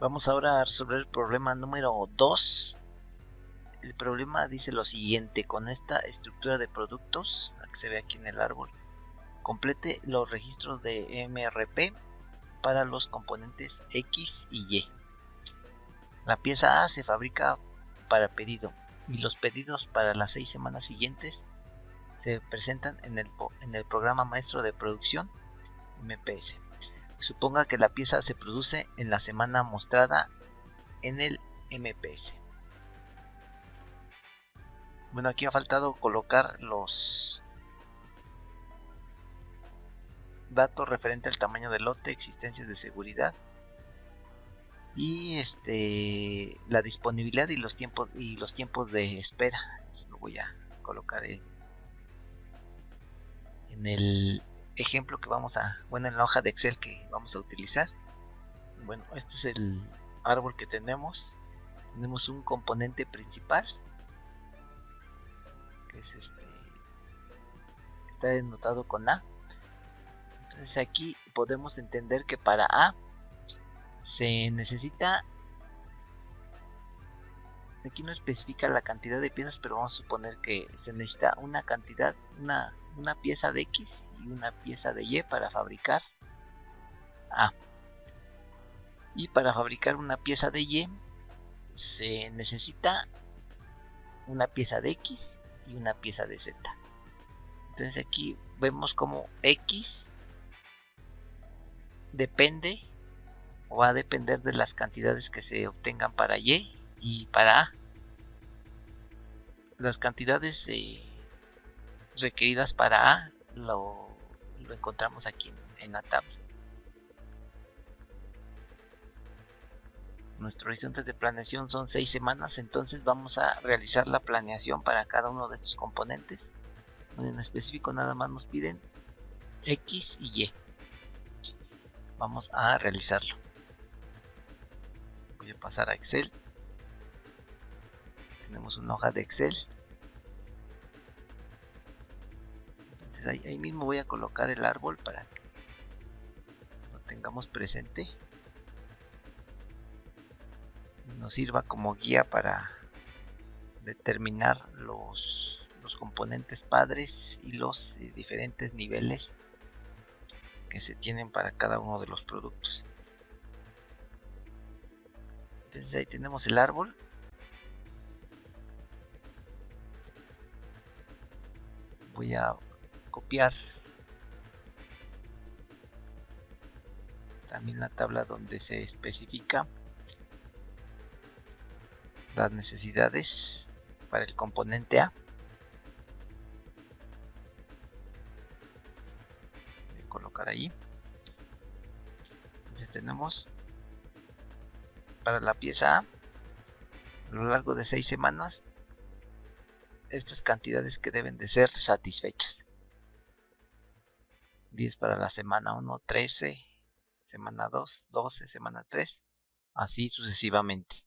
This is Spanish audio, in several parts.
Vamos ahora a resolver el problema número 2. El problema dice lo siguiente: con esta estructura de productos, la que se ve aquí en el árbol, complete los registros de MRP para los componentes X y Y. La pieza A se fabrica para pedido y los pedidos para las 6 semanas siguientes se presentan en el programa maestro de producción MPS. Suponga que la pieza se produce en la semana mostrada en el MPS. Bueno, aquí ha faltado colocar los datos referentes al tamaño del lote, existencias de seguridad y la disponibilidad y los tiempos de espera. Eso lo voy a colocar en el ejemplo que en la hoja de Excel que vamos a utilizar. Bueno, este es el árbol que tenemos. Tenemos un componente principal que es está denotado con A. Entonces aquí podemos entender que para A se necesita, aquí no especifica la cantidad de piezas, pero vamos a suponer que se necesita una cantidad, una pieza de X y una pieza de Y para fabricar A. Y para fabricar una pieza de Y se necesita una pieza de X y una pieza de Z. Entonces aquí vemos como X depende o va a depender de las cantidades que se obtengan para Y y para A. Las cantidades requeridas para A lo encontramos aquí en la tabla. Nuestro horizonte de planeación son 6 semanas, entonces vamos a realizar la planeación para cada uno de estos componentes. En específico nada más nos piden X y Y. Vamos a realizarlo. Voy a pasar a Excel. Tenemos una hoja de Excel. Entonces ahí mismo voy a colocar el árbol para que lo tengamos presente. Nos sirva como guía para determinar los componentes padres y los diferentes niveles que se tienen para cada uno de los productos. Entonces ahí tenemos el árbol. Voy a copiar también la tabla donde se especifica las necesidades para el componente A. Voy a colocar ahí. Entonces tenemos para la pieza A, a lo largo de 6 semanas, estas cantidades que deben de ser satisfechas. 10 para la semana 1, 13, semana 2, 12, semana 3, así sucesivamente.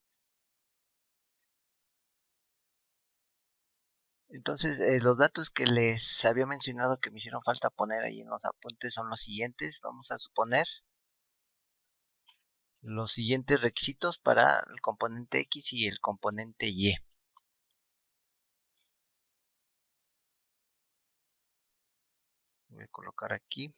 Entonces, los datos que les había mencionado que me hicieron falta poner ahí en los apuntes son los siguientes. Vamos a suponer los siguientes requisitos para el componente X y el componente Y. Voy a colocar aquí.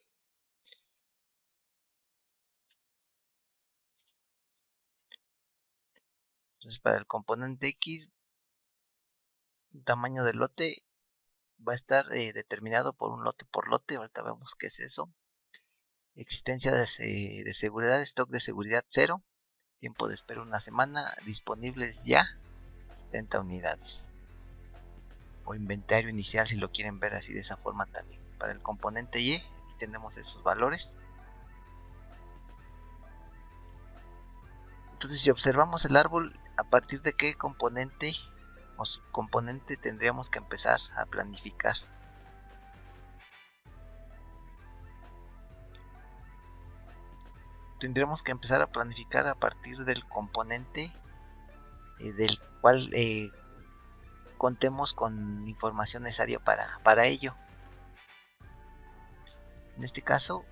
Entonces, para el componente X, el tamaño del lote va a estar determinado por un lote por lote. Ahorita vemos qué es eso. Existencia de seguridad, stock de seguridad 0, tiempo de espera 1 semana, disponibles ya 70 unidades. O inventario inicial si lo quieren ver así de esa forma también. Para el componente Y, aquí tenemos esos valores. Entonces, si observamos el árbol, a partir de qué componente o subcomponente tendríamos que empezar a planificar. Tendríamos que empezar a planificar a partir del componente del cual contemos con información necesaria para ello. En este caso,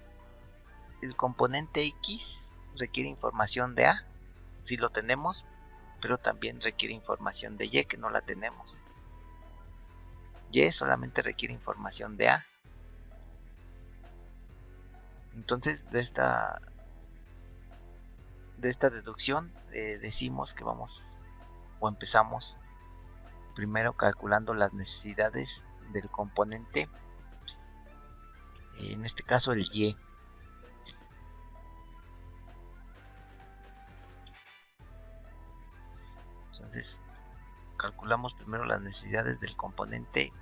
el componente X requiere información de A, sí lo tenemos, pero también requiere información de Y que no la tenemos. Y solamente requiere información de A. Entonces de esta deducción decimos que vamos o empezamos primero calculando las necesidades del componente, en este caso el Y. Entonces calculamos primero las necesidades del componente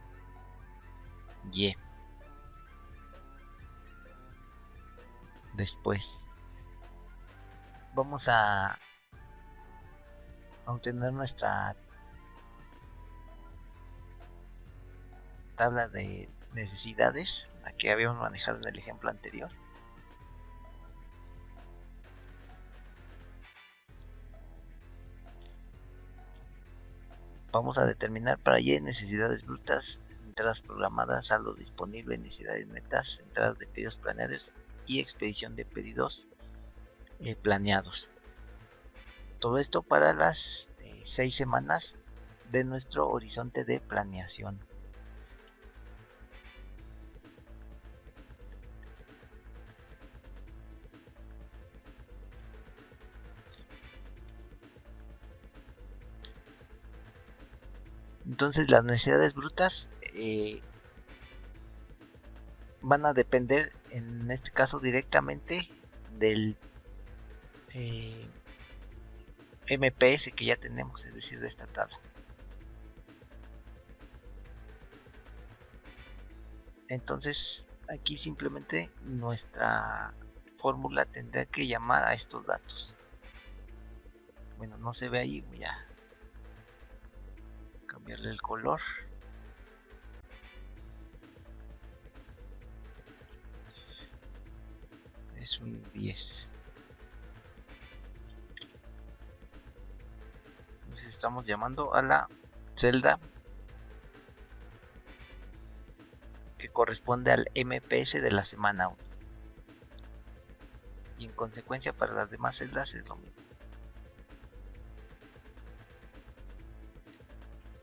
Y. Después vamos a obtener nuestra tabla de necesidades, la que habíamos manejado en el ejemplo anterior. Vamos a determinar para Y necesidades brutas, entradas programadas, saldo disponible, necesidades netas, entradas de pedidos planeados y expedición de pedidos planeados. Todo esto para las 6 semanas de nuestro horizonte de planeación. Entonces las necesidades brutas van a depender en este caso directamente del MPS que ya tenemos, es decir, de esta tabla. Entonces aquí simplemente nuestra fórmula tendrá que llamar a estos datos. Bueno, no se ve ahí, voy a cambiarle el color. Es un 10. Entonces estamos llamando a la celda que corresponde al MPS de la semana 1. Y en consecuencia para las demás celdas es lo mismo.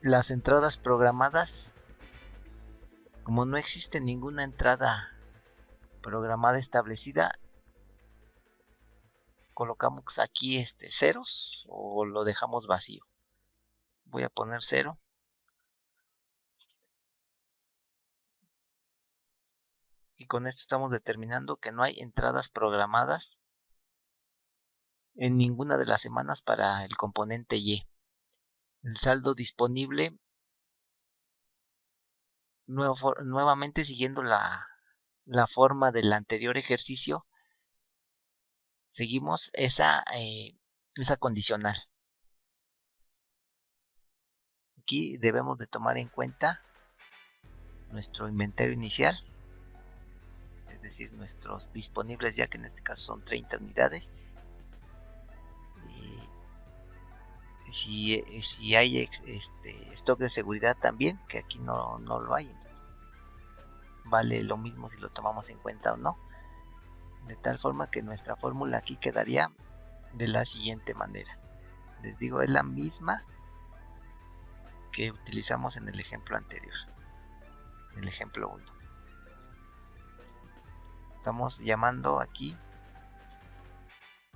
Las entradas programadas, como no existe ninguna entrada programada establecida, colocamos aquí ceros o lo dejamos vacío. Voy a poner 0. Y con esto estamos determinando que no hay entradas programadas en ninguna de las semanas para el componente Y. El saldo disponible, nuevamente siguiendo la forma del anterior ejercicio, seguimos esa condicional. Aquí debemos de tomar en cuenta nuestro inventario inicial, es decir, nuestros disponibles ya, que en este caso son 30 unidades. Si hay stock de seguridad también, que aquí no lo hay, vale lo mismo si lo tomamos en cuenta o no, de tal forma que nuestra fórmula aquí quedaría de la siguiente manera. Les digo, es la misma que utilizamos en el ejemplo anterior, en el ejemplo 1. Estamos llamando aquí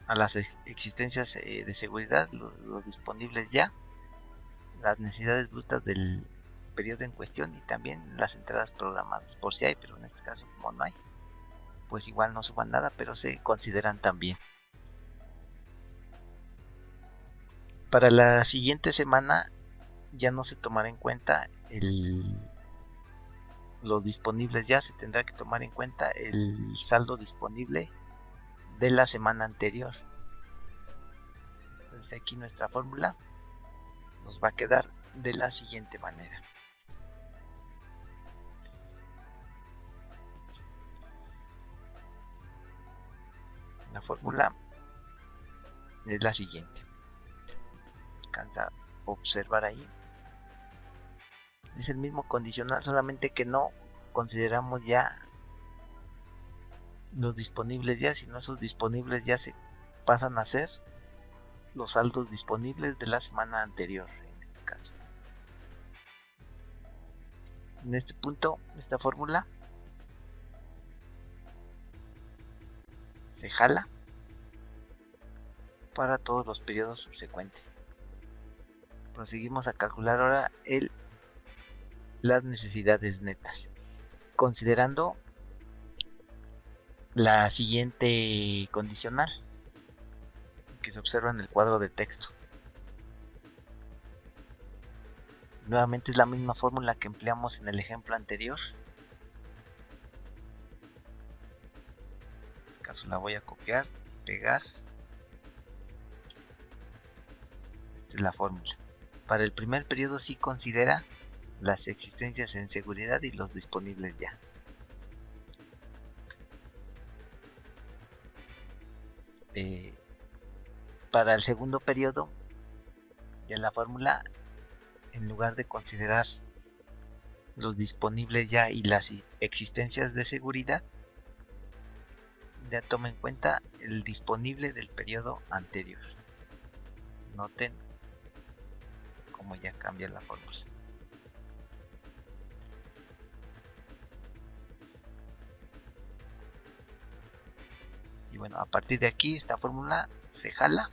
a las existencias de seguridad, los disponibles ya, las necesidades brutas del periodo en cuestión y también las entradas programadas, por si hay, pero en este caso como no hay, pues igual no suban nada, pero se consideran también. Para la siguiente semana ya no se tomará en cuenta los disponibles ya, se tendrá que tomar en cuenta el saldo disponible de la semana anterior. Entonces aquí nuestra fórmula nos va a quedar de la siguiente manera. La fórmula es la siguiente. Alcanza a observar ahí. Es el mismo condicional, solamente que no consideramos ya los disponibles ya, sino esos disponibles ya se pasan a ser los saldos disponibles de la semana anterior en este caso. En este punto, esta fórmula se jala para todos los periodos subsecuentes. Proseguimos a calcular ahora las necesidades netas, considerando la siguiente condicional que se observa en el cuadro de texto. Nuevamente es la misma fórmula que empleamos en el ejemplo anterior. En este caso la voy a copiar, pegar. Esta es la fórmula. Para el primer periodo sí considera las existencias en seguridad y los disponibles ya. Para el segundo periodo, ya la fórmula, en lugar de considerar los disponibles ya y las existencias de seguridad, ya toma en cuenta el disponible del periodo anterior. Noten cómo ya cambia la fórmula. Y bueno, a partir de aquí esta fórmula se jala.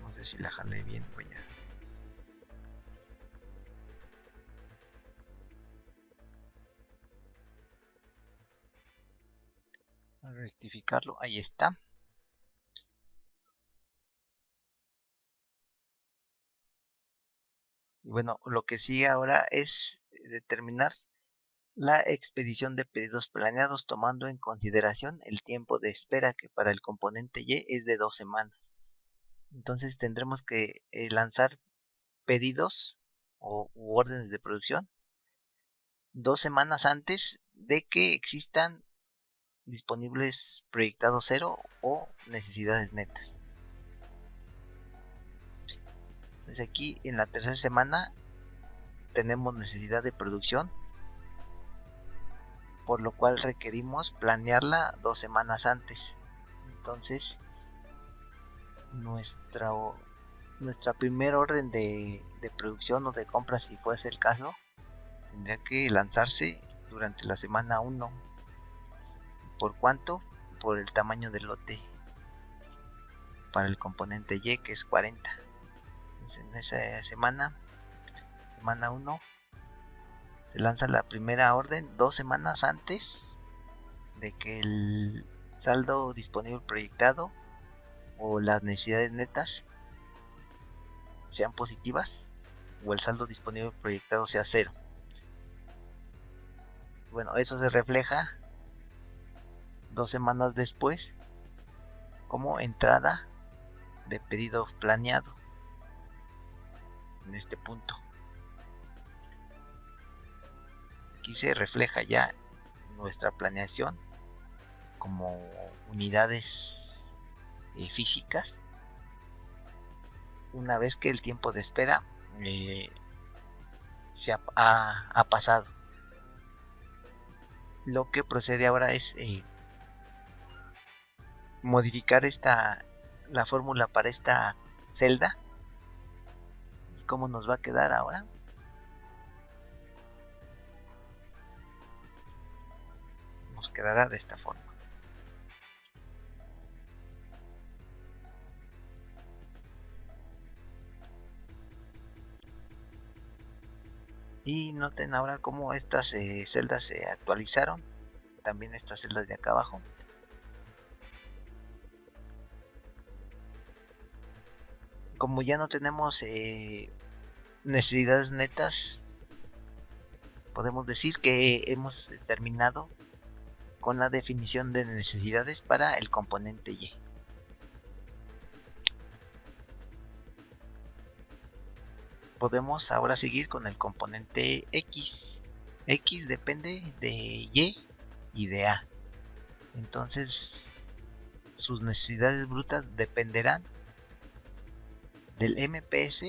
No sé si la jalé bien, voy a rectificarlo. Ahí está. Y bueno, lo que sigue ahora es determinar la expedición de pedidos planeados tomando en consideración el tiempo de espera, que para el componente Y es de 2 semanas. Entonces tendremos que lanzar pedidos u órdenes de producción 2 semanas antes de que existan disponibles proyectados 0 o necesidades netas. Entonces aquí en la tercera semana tenemos necesidad de producción, por lo cual requerimos planearla 2 semanas antes. Entonces nuestra primer orden de producción o de compra, si fuese el caso, tendría que lanzarse durante la semana 1. ¿Por cuánto? Por el tamaño del lote para el componente Y, que es 40. Entonces, en esa semana 1, se lanza la primera orden 2 semanas antes de que el saldo disponible proyectado o las necesidades netas sean positivas o el saldo disponible proyectado sea 0. Bueno, eso se refleja 2 semanas después como entrada de pedido planeado en este punto. Aquí se refleja ya nuestra planeación como unidades físicas una vez que el tiempo de espera se ha pasado. Lo que procede ahora es modificar la fórmula para esta celda. ¿Y cómo nos va a quedar ahora? Nos quedará de esta forma. Y noten ahora cómo estas celdas se actualizaron. También estas celdas de acá abajo. Como ya no tenemos necesidades netas, podemos decir que hemos terminado con la definición de necesidades para el componente Y. Podemos ahora seguir con el componente X. X depende de Y y de A. Entonces, sus necesidades brutas dependerán del MPS,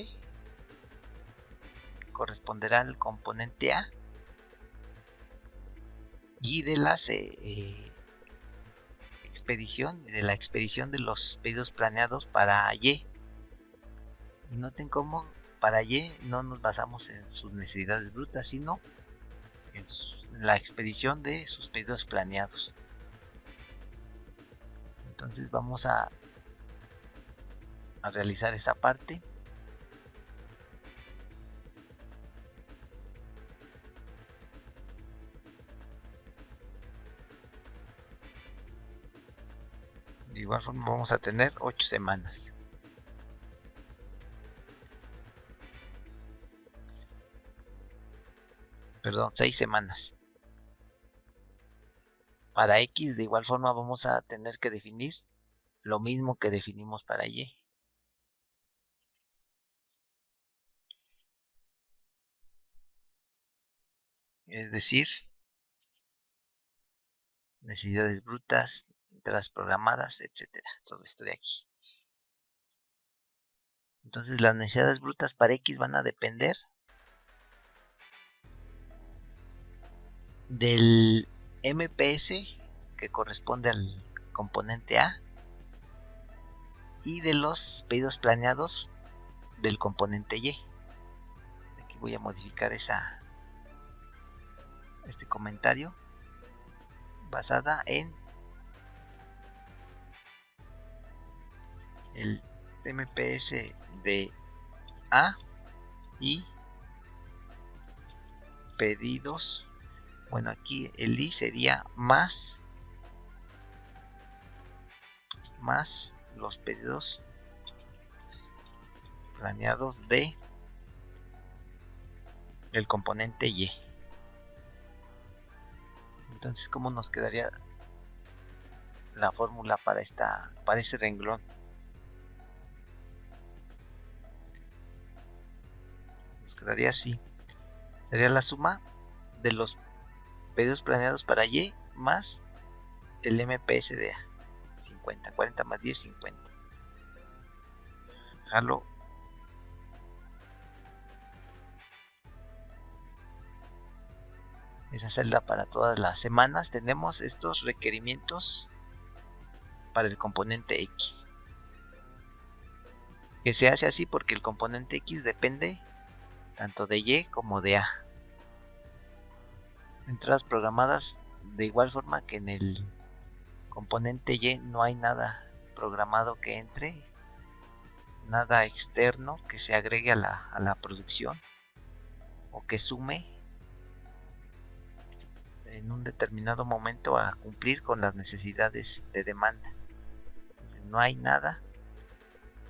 que corresponderá al componente A, y de la expedición de los pedidos planeados para Y. Y noten cómo para Y no nos basamos en sus necesidades brutas, sino en la expedición de sus pedidos planeados. Entonces vamos a realizar esa parte. De igual forma vamos a tener 8 semanas. Perdón, 6 semanas. Para X de igual forma vamos a tener que definir lo mismo que definimos para Y. Es decir, necesidades brutas, entradas programadas, etcétera. Todo esto de aquí. Entonces las necesidades brutas para X van a depender del MPS que corresponde al componente A y de los pedidos planeados del componente Y. Aquí voy a modificar este comentario basada en el MPS de A y pedidos. Bueno, aquí el I sería más los pedidos planeados de el componente Y. Entonces, ¿cómo nos quedaría la fórmula para ese renglón? Nos quedaría así. Sería la suma de los pedidos planeados para Y más el MPS de A. 50, 40 más 10, 50. Jalo esa celda para todas las semanas. Tenemos estos requerimientos para el componente X. Que se hace así porque el componente X depende tanto de Y como de A. Entradas programadas de igual forma que en el componente Y no hay nada programado que entre, nada externo que se agregue a la producción o que sume en un determinado momento a cumplir con las necesidades de demanda. Entonces, no hay nada.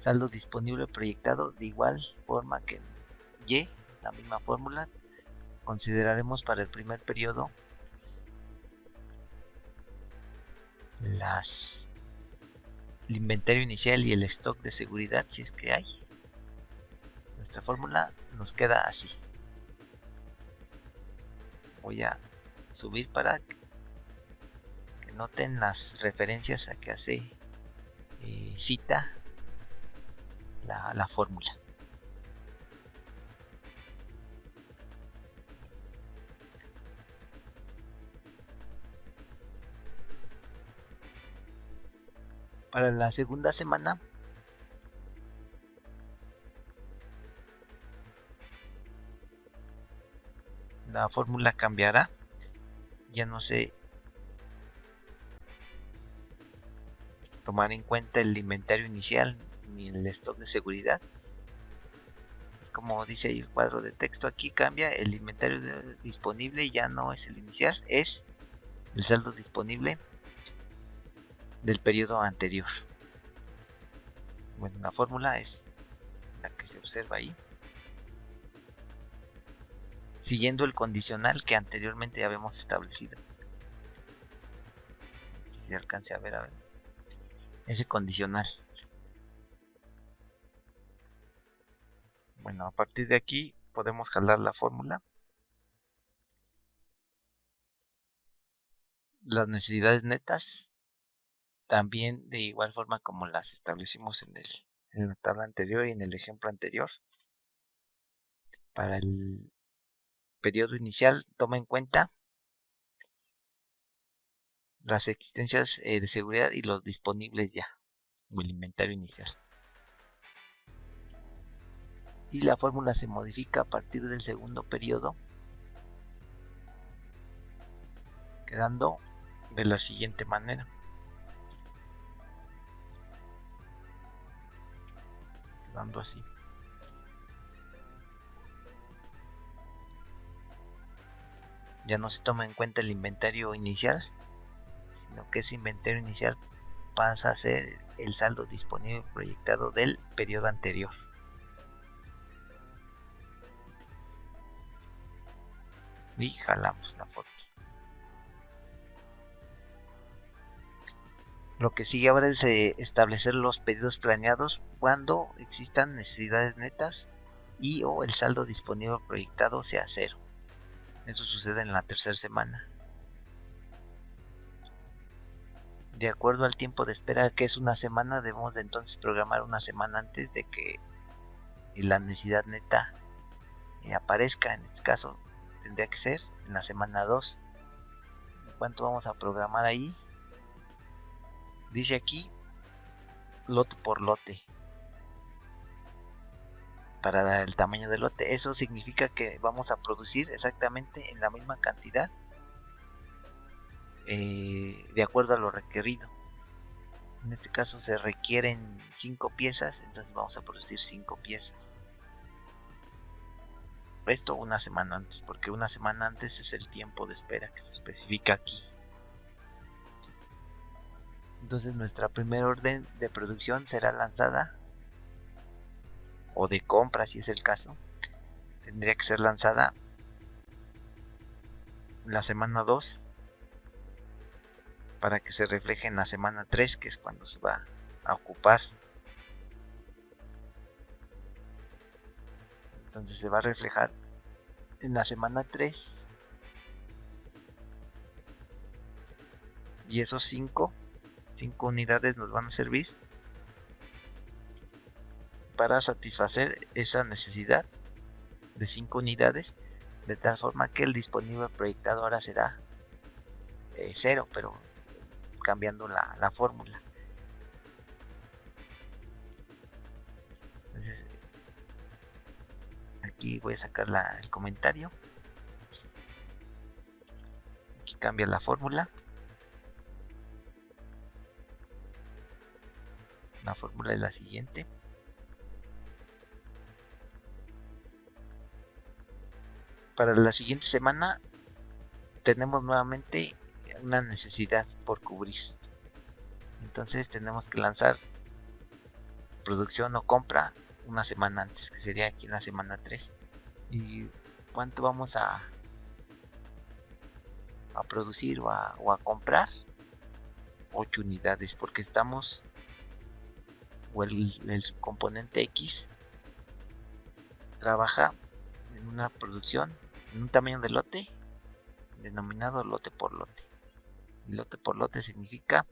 Saldo disponible proyectado de igual forma que en Y, la misma fórmula. Consideraremos para el primer periodo el inventario inicial y el stock de seguridad, si es que hay. Nuestra fórmula nos queda así. Voy a subir para que noten las referencias a que hace cita la fórmula. Para la segunda semana la fórmula cambiará. Ya no se tomar en cuenta el inventario inicial ni el stock de seguridad. Como dice ahí el cuadro de texto, aquí cambia el inventario disponible, ya no es el inicial, es el saldo disponible del periodo anterior. Bueno, la fórmula es la que se observa ahí, siguiendo el condicional que anteriormente habíamos establecido. Si se alcance a ver ese condicional. Bueno, a partir de aquí podemos jalar la fórmula. Las necesidades netas, también de igual forma como las establecimos en la tabla anterior y en el ejemplo anterior. Para el periodo inicial, toma en cuenta las existencias de seguridad y los disponibles ya, o el inventario inicial. Y la fórmula se modifica a partir del segundo periodo, quedando de la siguiente manera. Quedando así. Ya no se toma en cuenta el inventario inicial, sino que ese inventario inicial pasa a ser el saldo disponible proyectado del periodo anterior. Y jalamos la foto. Lo que sigue ahora es establecer los pedidos planeados cuando existan necesidades netas y o el saldo disponible proyectado sea cero. Eso sucede en la tercera semana. De acuerdo al tiempo de espera, que es una semana, debemos de entonces programar una semana antes de que la necesidad neta aparezca. En este caso tendría que ser en la semana 2. ¿Cuánto vamos a programar ahí? Dice aquí lote por lote para el tamaño del lote. Eso significa que vamos a producir exactamente en la misma cantidad de acuerdo a lo requerido. En este caso se requieren 5 piezas, entonces vamos a producir 5 piezas. Esto una semana antes, porque una semana antes es el tiempo de espera que se especifica aquí. Entonces nuestra primera orden de producción será lanzada, o de compra si es el caso, tendría que ser lanzada en la semana 2 para que se refleje en la semana 3, que es cuando se va a ocupar. Entonces se va a reflejar en la semana 3 y esos 5 unidades nos van a servir para satisfacer esa necesidad de 5 unidades, de tal forma que el disponible proyectado ahora será 0, pero cambiando la fórmula. Entonces, aquí voy a sacar el comentario. Aquí cambia la fórmula. La fórmula es la siguiente. Para la siguiente semana tenemos nuevamente una necesidad por cubrir. Entonces tenemos que lanzar producción o compra una semana antes, que sería aquí en la semana 3. ¿Y cuánto vamos a producir o a comprar? 8 unidades, porque estamos, o el subcomponente X trabaja en una producción, en un tamaño de lote denominado lote por lote. Y lote por lote significa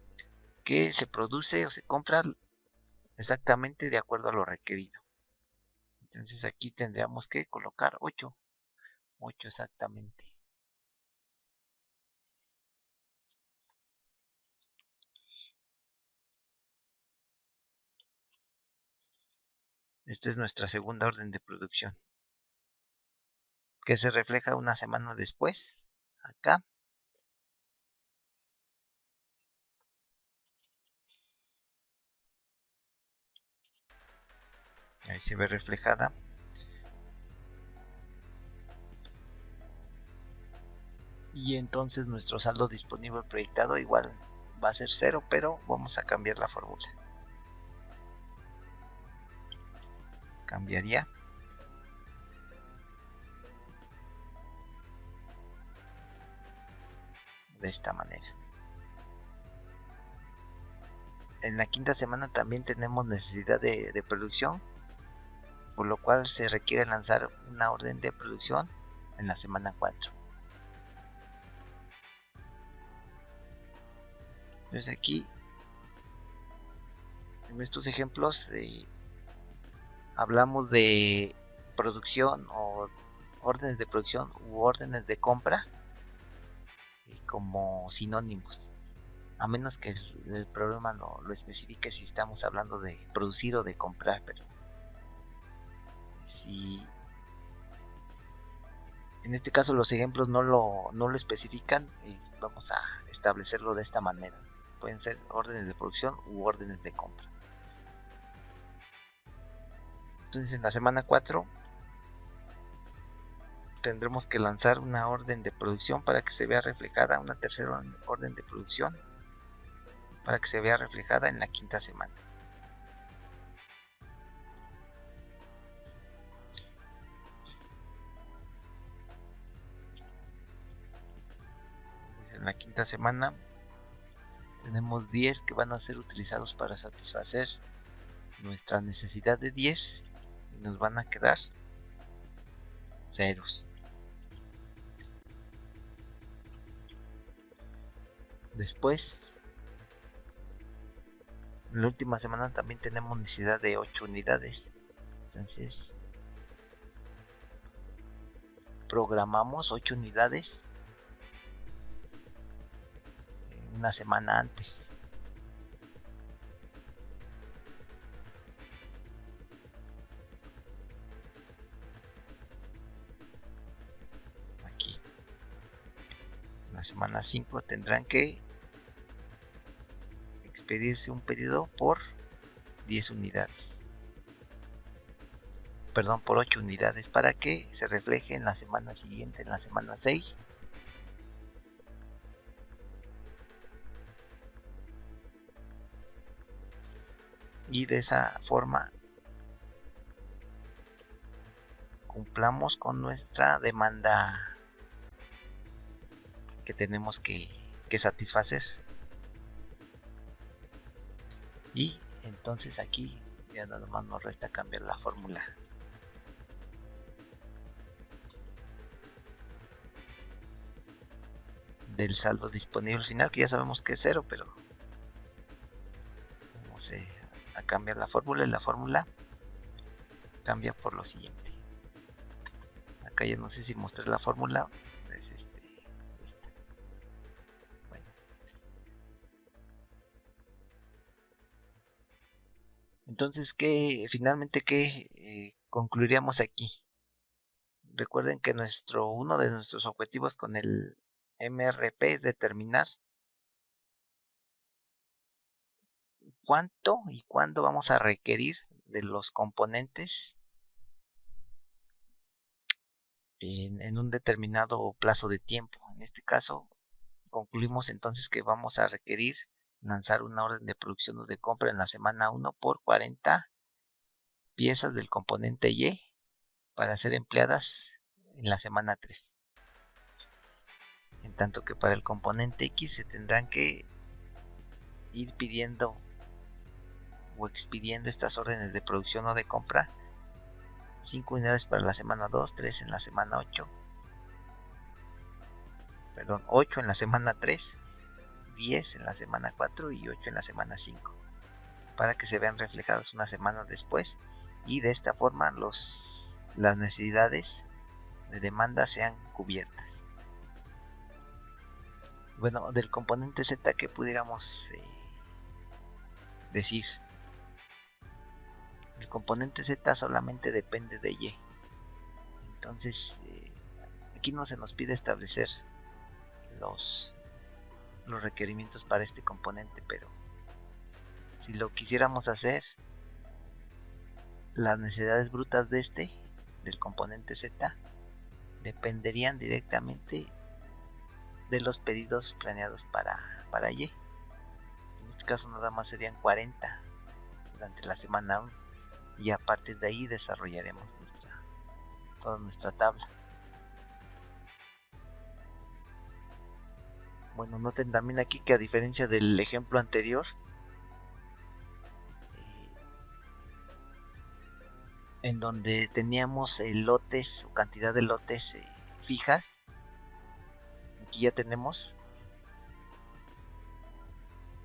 que se produce o se compra exactamente de acuerdo a lo requerido. Entonces aquí tendríamos que colocar 8 exactamente. Esta es nuestra segunda orden de producción, que se refleja una semana después, acá. Ahí se ve reflejada. Y entonces nuestro saldo disponible proyectado igual va a ser 0, pero vamos a cambiar la fórmula. Cambiaría de esta manera. En la quinta semana también tenemos necesidad de producción, por lo cual se requiere lanzar una orden de producción en la semana 4. Entonces aquí, en estos ejemplos, hablamos de producción o órdenes de producción u órdenes de compra como sinónimos. a menos que el programa lo especifique si estamos hablando de producir o de comprar, pero si en este caso los ejemplos no lo especifican, vamos a establecerlo de esta manera. Pueden ser órdenes de producción u órdenes de compra. Entonces en la semana 4 tendremos que lanzar una orden de producción para que se vea reflejada, una tercera orden de producción para que se vea reflejada en la quinta semana. En la quinta semana tenemos 10 que van a ser utilizados para satisfacer nuestra necesidad de 10 y nos van a quedar ceros. Después, en la última semana también tenemos necesidad de 8 unidades. Entonces, programamos 8 unidades una semana antes. Aquí, en la semana 5 tendrán que expedirse un pedido por 10 unidades. Perdón, por 8 unidades para que se refleje en la semana siguiente, en la semana 6. Y de esa forma cumplamos con nuestra demanda que tenemos que satisfacer. Y entonces aquí ya nada más nos resta cambiar la fórmula. Del saldo disponible final, que ya sabemos que es 0, pero vamos a cambiar la fórmula, y la fórmula cambia por lo siguiente. Acá ya no sé si mostré la fórmula, es bueno. Entonces, finalmente qué concluiríamos aquí? Recuerden que uno de nuestros objetivos con el MRP es determinar cuánto y cuándo vamos a requerir de los componentes en un determinado plazo de tiempo. En este caso, concluimos entonces que vamos a requerir lanzar una orden de producción o de compra en la semana 1 por 40 piezas del componente Y para ser empleadas en la semana 3. En tanto que para el componente X se tendrán que ir pidiendo o expidiendo estas órdenes de producción o de compra 5 unidades para la semana 2, 3 en la semana 8, 8 en la semana 3, 10 en la semana 4 y 8 en la semana 5, para que se vean reflejados unas semanas después y de esta forma las necesidades de demanda sean cubiertas. Bueno, del componente Z que pudiéramos decir, el componente Z solamente depende de Y. Entonces, aquí no se nos pide establecer los requerimientos para este componente, pero si lo quisiéramos hacer, las necesidades brutas del componente Z, dependerían directamente de los pedidos planeados para Y. En este caso nada más serían 40 durante la semana 1 y a partir de ahí desarrollaremos toda nuestra tabla. Bueno, noten también aquí que a diferencia del ejemplo anterior, en donde teníamos lotes o cantidad de lotes fijas, aquí ya tenemos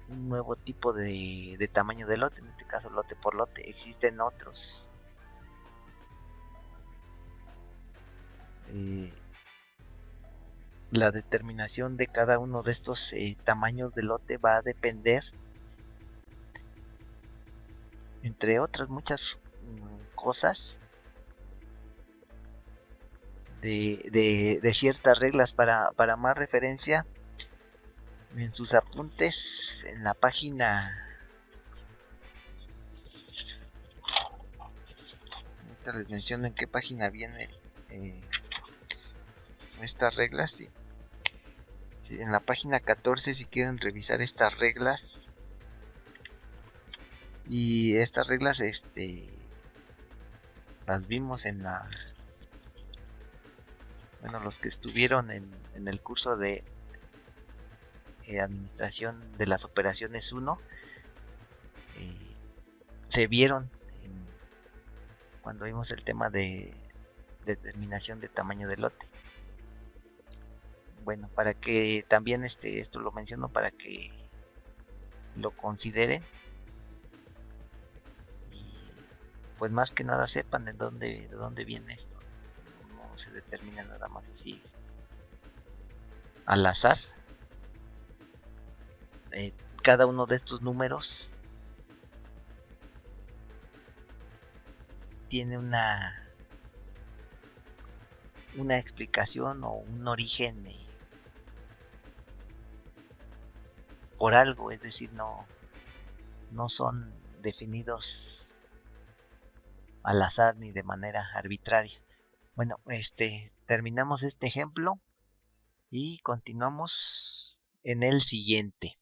un nuevo tipo de tamaño de lote, en este caso lote por lote. Existen otros la determinación de cada uno de estos tamaños de lote va a depender, entre otras muchas cosas, de ciertas reglas. Para más referencia, en sus apuntes, en la página, ahorita les menciono en qué página viene estas reglas. Sí. Sí, en la página 14, si quieren revisar estas reglas, y estas reglas las vimos en la, bueno, los que estuvieron en el curso de administración de las operaciones 1, se vieron cuando vimos el tema de determinación de tamaño de lote. Bueno, para que también esto lo menciono para que lo consideren, y pues más que nada sepan de dónde viene esto. No se determina nada más así al azar. Cada uno de estos números tiene una explicación o un origen por algo, es decir, no son definidos al azar ni de manera arbitraria. Bueno, terminamos este ejemplo y continuamos en el siguiente.